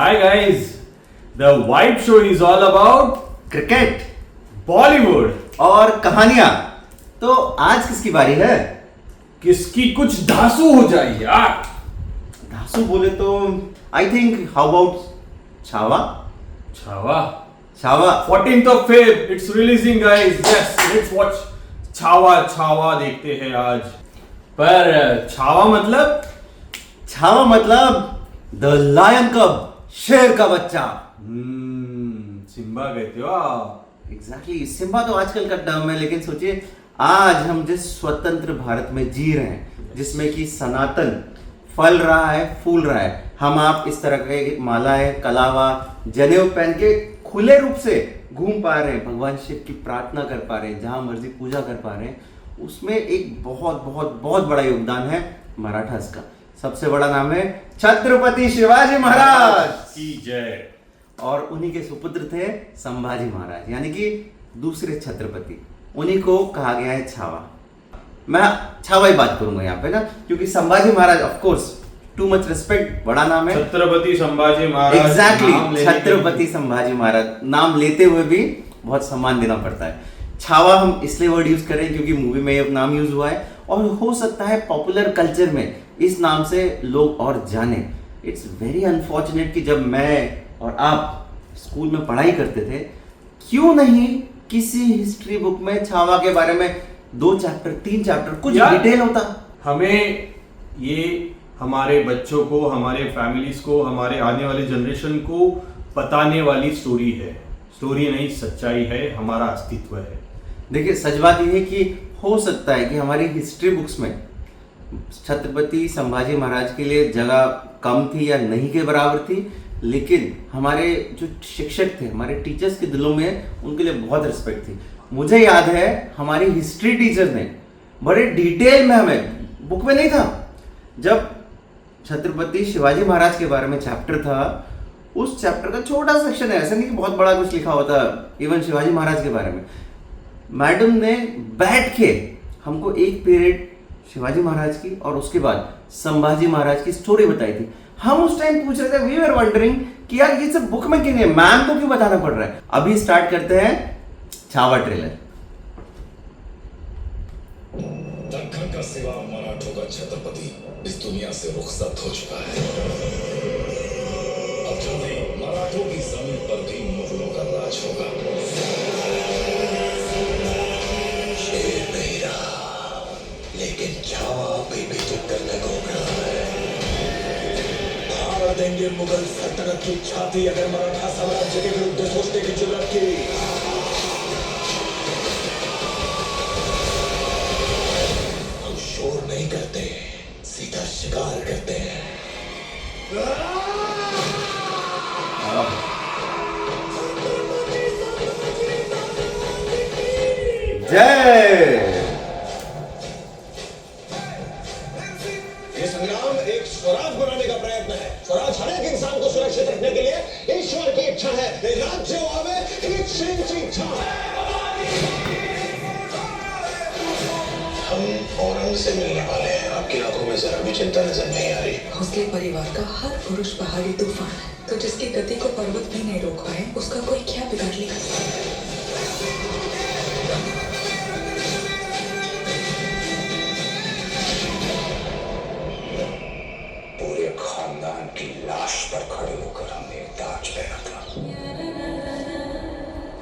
Hi guys, the Vibe Show is all about cricket Bollywood. और कहानियां। तो आज किसकी बारी है? किसकी कुछ धांसू हो जाए यार। धासु बोले तो I think how about Chhaava. Chhaava Chhaava 14th of Feb, it's releasing guys. Yes, let's watch Chhaava. Chhaava देखते हैं आज। पर छावा मतलब छावा मतलब द लायन कब, शेर का बच्चा। सिम्बा कहते हो आप। एग्जैक्टली सिम्बा तो आजकल का टर्म है, लेकिन सोचिए आज हम जिस स्वतंत्र भारत में जी रहे हैं, जिसमें कि सनातन फल रहा है, फूल रहा है, हम आप इस तरह के मालाएं, कलावा, जनेऊ पहन के खुले रूप से घूम पा रहे हैं, भगवान शिव की प्रार्थना कर पा रहे हैं, जहां मर्जी पूजा कर पा रहे हैं, उसमें एक बहुत बहुत बहुत बड़ा योगदान है मराठास का। सबसे बड़ा नाम है छत्रपति शिवाजी महाराज की जय। और उन्हीं के सुपुत्र थे संभाजी महाराज, यानी कि दूसरे छत्रपति। उन्हीं को कहा गया है छावा। मैं छावा ही बात करूंगा यहाँ पे ना, क्योंकि Sambhaji Maharaj of course too much respect, बड़ा नाम है छत्रपति संभाजी महाराज। एग्जैक्टली छत्रपति संभाजी महाराज नाम लेते हुए भी बहुत सम्मान देना पड़ता है। छावा हम इसलिए वर्ड यूज करें क्योंकि मूवी में ये नाम यूज हुआ है, और हो सकता है पॉपुलर कल्चर में इस नाम से लोग और जाने। इट्स वेरी अनफॉर्चुनेट कि जब मैं और आप स्कूल में पढ़ाई करते थे, क्यों नहीं किसी हिस्ट्री बुक में छावा के बारे में 2 चैप्टर 3 चैप्टर कुछ डिटेल होता। हमें ये हमारे बच्चों को, हमारे फैमिलीज को, हमारे आने वाले जनरेशन को बताने वाली स्टोरी है। स्टोरी नहीं, सच्चाई है, हमारा अस्तित्व है। देखिए सच बात यह है कि हो सकता है कि हमारी हिस्ट्री बुक्स में छत्रपति संभाजी महाराज के लिए जगह कम थी या नहीं के बराबर थी, लेकिन हमारे जो शिक्षक थे, हमारे टीचर्स के दिलों में उनके लिए बहुत रिस्पेक्ट थी। मुझे याद है हमारी हिस्ट्री टीचर ने बड़े डिटेल में, हमें बुक में नहीं था, जब छत्रपति शिवाजी महाराज के बारे में चैप्टर था, उस चैप्टर का छोटा सेक्शन है, ऐसा नहीं कि बहुत बड़ा कुछ लिखा हुआ था इवन शिवाजी महाराज के बारे में, मैडम ने बैठ के हमको एक पीरियड शिवाजी महाराज की और उसके बाद संभाजी महाराज की स्टोरी बताई थी। हम उस टाइम पूछ रहे थे, वी वर वंडरिंग कि यार ये सब बुक में क्यों नहीं है, मैम को क्यों बताना पड़ रहा है। अभी स्टार्ट करते हैं छावा ट्रेलर। दक्कन का सिवा मराठों का छत्रपति इस दुनिया से रुखसत हो चुका है। अब जल्दी मराठों की जमीन पर भी मुगलों का राज होगा। शेर नहीं रहा, लेकिन छावा अभी भी टक्कर में घूम रहा है। फाड़ देंगे मुगल सल्तनत की छाती अगर मराठा साम्राज्य के विरुद्ध सोचने की जुर्रत की। हम शोर नहीं करते, सीधा शिकार करते हैं। जय। ये संग्राम एक स्वराज बनाने का प्रयत्न है। स्वराज हर एक इंसान को सुरक्षित रखने के लिए ईश्वर की इच्छा है। राज्य आवे की इच्छा है। हम औरंग से मिलने वाले हैं। आपकी आंखों में जरा भी चिंता नजर नहीं आ रही। भोसले परिवार का हर पुरुष पहाड़ी तूफान है, तो जिसकी गति को पर्वत भी नहीं रोक पाए, उसका कोई क्या बिगाड़ लेगा। पूरे खानदान की लाश पर खड़े होकर हमने एक ताज पहना था।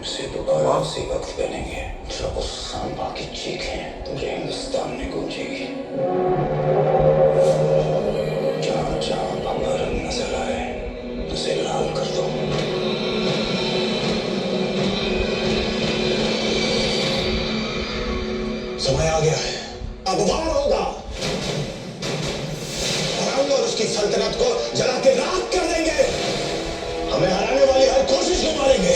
उसे दोबारा उसी वक्त पहनेंगे जब उस सांबा की चीखें पूरे हिंदुस्तान में गूंजेगी। जहाँ जहाँ भगवा रंग नजर आए उसे लाल कर दो। समय आ गया है, अब वार होगा। और उसकी सल्तनत को जला के राख कर देंगे। हमें हराने वाली हर कोशिश को मारेंगे,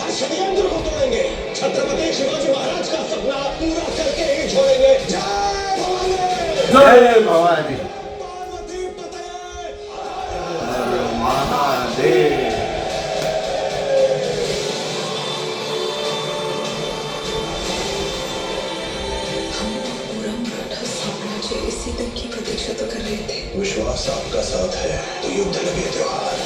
हर षड्यंत्र को तोड़ेंगे। छत्रपति शिवाजी महाराज का सपना पूरा करके ही छोड़ेंगे। जय भवानी, जय भवानी, पार्वती पते महादेव। इसी दिन की प्रतीक्षा तो कर रहे थे। विश्वास आपका साथ है तो युद्ध लगे त्योहार।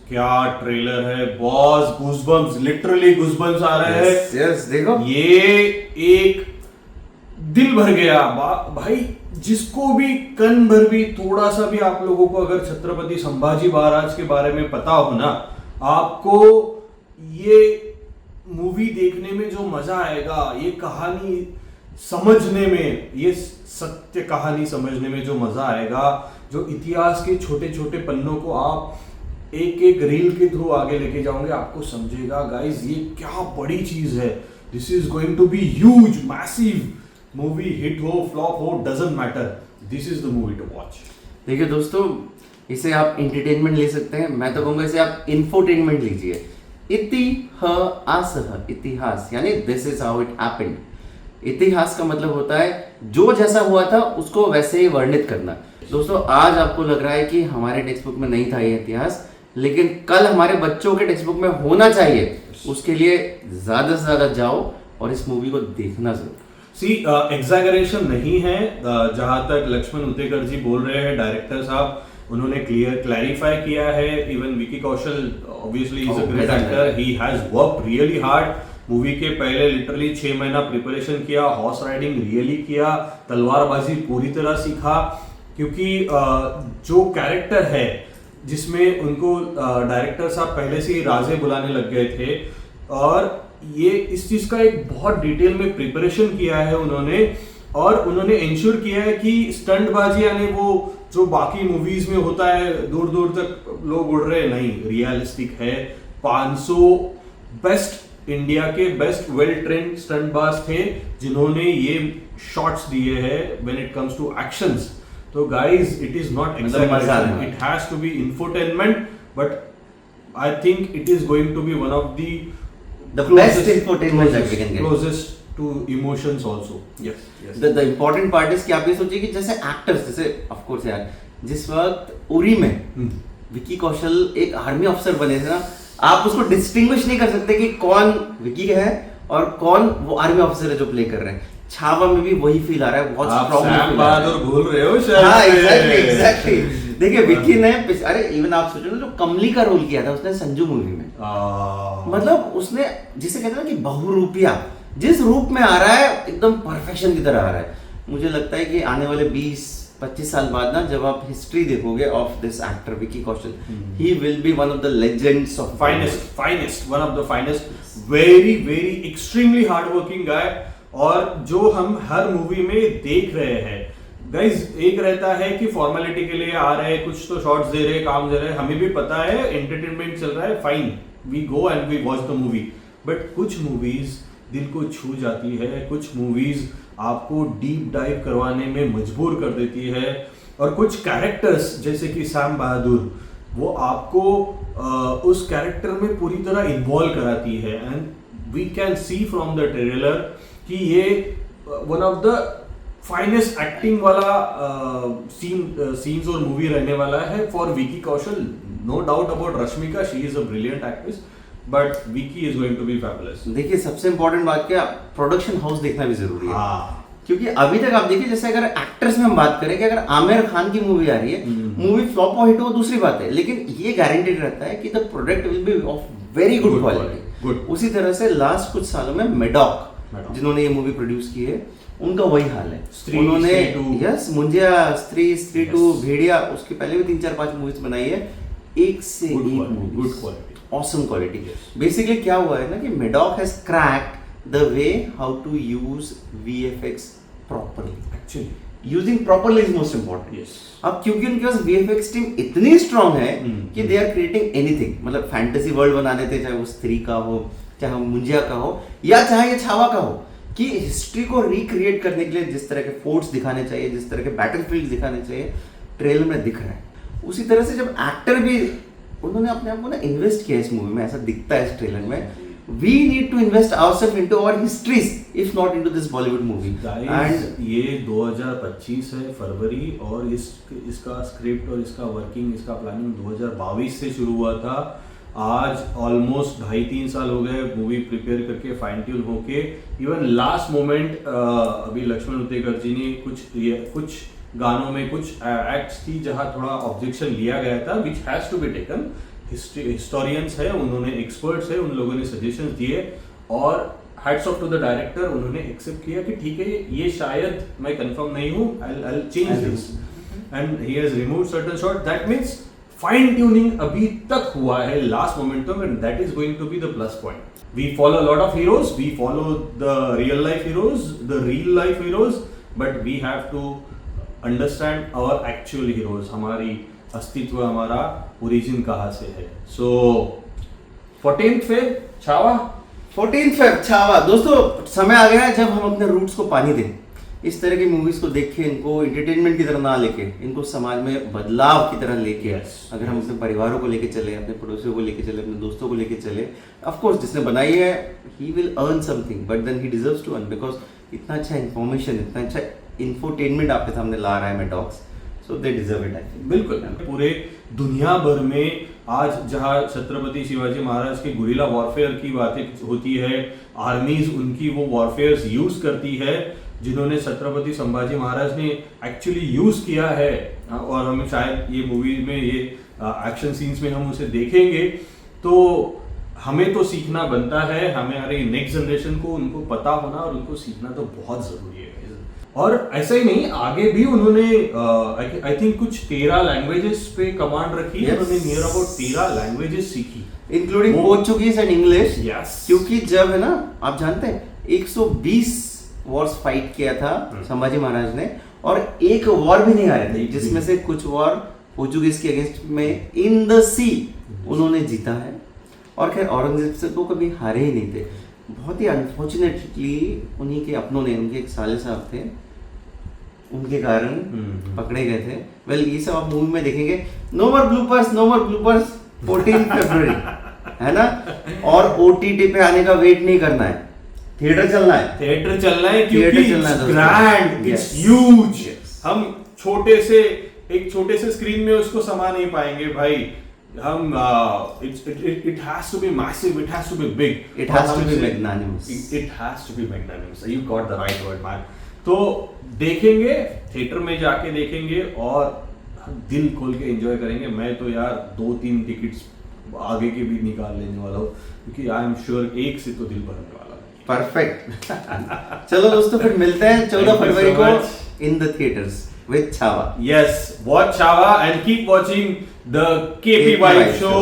क्या ट्रेलर है बॉस, गूज़बम्प्स, लिटरली गूज़बम्प्स आ रहे हैं। यस देखो ये एक दिल भर गया भाई, जिसको भी कन भर भी थोड़ा सा भी आप लोगों को अगर छत्रपति संभाजी महाराज के बारे में पता हो ना, आपको ये मूवी देखने में जो मजा आएगा, ये कहानी समझने में, ये सत्य कहानी समझने में जो मजा आएगा, जो इतिहास के छोटे छोटे पन्नों को आप एक एक रील के थ्रू आगे लेके जाओगे, आपको समझेगा गाइस ये क्या बड़ी चीज है। This is going to be huge massive movie, hit हो फ्लॉप हो doesn't matter, this is the movie to watch. देखिए दोस्तों, इसे आप एंटरटेनमेंट ले सकते हैं, मैं तो कहूँगा इसे आप इंफोटेनमेंट लीजिए। इतिहासः, इतिहास यानी this is how it happened. इतिहास का मतलब होता है जो जैसा हुआ था उसको वैसे ही वर्णित करना। दोस्तों आज आपको लग रहा है कि हमारे टेक्स्ट बुक में नहीं था ये इतिहास, लेकिन कल हमारे बच्चों के टेक्स्ट बुक में होना चाहिए। उसके लिए ज्यादा से ज्यादा जाओ और इस मूवी को देखना जरूर। सी एग्जैगरेशन नहीं है, जहां तक लक्ष्मण उतेकर जी बोल रहे हैं डायरेक्टर साहब, उन्होंने क्लैरिफाई किया है। Even Vicky Kaushal obviously is a great actor, he has worked really hard. Movie के पहले लिटरली 6 महीना प्रिपरेशन किया, हॉर्स राइडिंग रियली किया, तलवारबाजी पूरी तरह सीखा, क्योंकि जो कैरेक्टर है जिसमें उनको डायरेक्टर साहब पहले से ही राजे बुलाने लग गए थे, और ये इस चीज का एक बहुत डिटेल में प्रिपरेशन किया है उन्होंने, और उन्होंने इंश्योर किया है कि स्टंटबाजी यानी वो जो बाकी मूवीज में होता है दूर दूर तक लोग उड़ रहे, नहीं, रियलिस्टिक है। 500 बेस्ट इंडिया के बेस्ट वेल ट्रेन्ड स्टंटबाज थे जिन्होंने ये शॉट्स दिए हैं when it comes to actions. तो guys it is not exaggeration, it has to be infotainment, but I think it is going to be one of the best infotainment that we can get, closest to emotions also. Yes. the important part is कि आप ये सोचिए कि जैसे actors, जैसे of course यार जिस वक्त उरी में विकी कौशल एक आर्मी ऑफिसर बने थे ना, आप उसको डिस्टिंग्विश नहीं कर सकते कि कौन विकी है और कौन वो आर्मी ऑफिसर है जो प्ले कर रहे हैं। छावा में भी वही फील आ रहा है, बहुत आप स्ट्रांग सैम बहादुर भूल रहे हो शायद। हाँ एग्जैक्टली। देखिए विकी ने अरे इवन आप सोचो ना, जो कमली का रोल किया था उसने संजू मूवी में, मतलब उसने जिसे कहते हैं ना कि बहुरूपिया, जिस रूप में आ रहा है एकदम परफेक्शन की तरह आ रहा है। मुझे लगता है कि आने वाले 20-25 साल बाद ना, जब आप हिस्ट्री देखोगे of this actor Vicky Kaushal, he will be one of the legends of finest one of the finest, very very extremely hard working गाय। और जो हम हर मूवी में देख रहे हैं गाइज, एक रहता है कि फॉर्मेलिटी के लिए आ रहे हैं, कुछ तो शॉट्स दे रहे हैं, काम दे रहे हैं, हमें भी पता है एंटरटेनमेंट चल रहा है, fine, we go and we watch the movie. But कुछ मूवीज दिल को छू जाती है, कुछ मूवीज आपको डीप डाइव करवाने में मजबूर कर देती है, और कुछ कैरेक्टर्स जैसे कि सैम बहादुर, वो आपको उस कैरेक्टर में पूरी तरह इन्वॉल्व कराती है। And we can see from the trailer कि ये one of the finest acting वाला सीन्स और मूवी रहने वाला है for Vicky Kaushal. No doubt about Rashmika, she is a brilliant actress, but Vicky is going to be fabulous. देखिए सबसे इंपॉर्टेंट बात क्या, प्रोडक्शन हाउस देखना भी जरूरी है। हाँ, क्योंकि अभी तक आप देखिए, जैसे अगर एक्टर्स में हम बात करें कि अगर आमिर खान की मूवी आ रही है, मूवी फ्लॉप और हिट हो दूसरी बात है, लेकिन ये गारंटेड रहता है कि the product will be of very good quality. उसी तरह से लास्ट कुछ सालों में मेडॉक जिन्होंने ये मूवी प्रोड्यूस की है, उनका वही हाल है। उन्होंने यस मुंजिया, स्त्री 2, भेड़िया, उसके पहले भी 3-4-5 मूवीज बनाई है, एक से एक movie, good quality, awesome quality. Basically क्या हुआ है ना कि Maddock has cracked the way how to use VFX properly. Actually using properly is most important. Yes. अब क्योंकि उनके पास VFX टीम इतनी स्ट्रांग है कि दे आर क्रिएटिंग एनीथिंग, मतलब फैंटेसी वर्ल्ड बना देते, चाहे वो स्त्री का हो, चाहे वो मुंजिया का हो, या चाहे ये छावा का हो, कि हिस्ट्री को रिक्रिएट करने के लिए जिस तरह के फोर्ट्स दिखाने चाहिए, जिस तरह के बैटलफील्ड दिखाने चाहिए, ट्रेलर में दिख रहा है। उसी तरह से जब एक्टर भी उन्होंने अपने आप को ना इन्वेस्ट किया इस मूवी में, ऐसा दिखता है इस ट्रेलर में। We need to invest ourselves into our histories, if not into this Bollywood movie. And ये 2025 है फरवरी, और इसका स्क्रिप्ट और इसका वर्किंग, इसका प्लानिंग 2022 से शुरू हुआ था। आज ऑलमोस्ट 2.5-3 साल हो गए मूवी प्रिपेयर करके, फाइन ट्यून होके। इवन लास्ट मोमेंट अभी लक्ष्मण उतेकर जी ने कुछ गानों में कुछ एक्ट्स थी जहां थोड़ा ऑब्जेक्शन लिया गया था, which has to be taken, historians है, उन्होंने एक्सपर्ट्स है, उन लोगों ने सजेशंस दिए और hats off to the director, उन्होंने एक्सेप्ट किया कि ठीक है ये शायद मैं कंफर्म नहीं हूँ, I'll change this and he has removed certain shot. That means fine tuning अभी तक हुआ है last momentum and that is going to be the plus point. We follow lot of heroes, we follow the real life heroes, the real life heroes, but we have to understand our actual heroes. हमारी अस्तित्व, हमारा origin कहाँ से है. So 14th Feb Chhaava. 14th Feb Chhaava. दोस्तों समय आ गया है जब हम अपने रूट्स को पानी दें. इस तरह की मूवीज को देख के इनको एंटरटेनमेंट की तरह ना लेके, इनको समाज में बदलाव की तरह लेके, अगर हम अपने परिवारों को लेके चले, अपने पड़ोसियों को लेके चले, अपने दोस्तों को लेके चले, ऑफ कोर्स जिसने बनाई है he will earn something, but then he deserves to earn, because इतना अच्छा इन्फॉर्मेशन, इतना अच्छा इंफोटेनमेंट आपके सामने ला रहा है Maddox, so they deserve it. I think बिल्कुल. पूरे दुनिया भर में आज जहाँ छत्रपति शिवाजी महाराज के गुरिल्ला वॉरफेयर की बातें होती है, आर्मीज उनकी वो वॉरफेयर्स यूज करती है जिन्होंने छत्रपति संभाजी महाराज ने एक्चुअली यूज किया है, और हमें शायद ये मूवी में ये एक्शन सीन्स में हम उसे देखेंगे, तो हमें तो सीखना बनता है. हमारे नेक्स्ट जनरेशन को उनको पता होना और उनको सीखना तो बहुत जरूरी है. और ऐसा ही नहीं, आगे भी उन्होंने आई थिंक कुछ 13 लैंग्वेजेस पे कमांड रखी. Yes. उन्होंने नियर अबाउट 13 लैंग्वेजेस सीखी, including Portuguese and English. Yes. क्योंकि जब है ना, आप जानते हैं 120 वॉर्स फाइट किया था संभाजी महाराज ने, और एक वॉर भी नहीं हारे थे, जिसमें से कुछ वॉर पोर्चुगीज के अगेंस्ट में इन द सी उन्होंने जीता है. और खैर औरंगजेब से तो कभी हारे ही नहीं थे. बहुत ही अनफॉर्चुनेटली उन्हीं के अपनों ने, उनके एक साले साहब थे, उनके कारण पकड़े गए थे. वेल ये सब आप मूवी में देखेंगे. नो मोर ब्लूपर्स, नो मोर ब्लूपर्स. 14 फरवरी है ना, और OTT पे आने का वेट नहीं करना है, थिएटर चलना है. थिएटर चलना है, थिएटर क्योंकि चलना है इट्स दोस्तों. Grand, Yes. It's huge. Yes. हम एक छोटे से स्क्रीन में उसको समा नहीं पाएंगे भाई. हम it has to be massive, it has to be big, It has to be magnanimous. It has to be magnanimous. You got the right word, man. तो देखेंगे, थिएटर में जाके देखेंगे और दिल खोल के एंजॉय करेंगे. मैं तो यार 2-3 टिकट्स आगे के भी निकाल लेने वाला हूँ, क्योंकि आई एम श्योर एक से तो दिल भरने वाला है. परफेक्ट. चलो दोस्तों फिर मिलते हैं 14 Thank you फरवरी so को much. In the theatres with Chhaava. Yes, watch Chava and keep watching the KP Vibe show.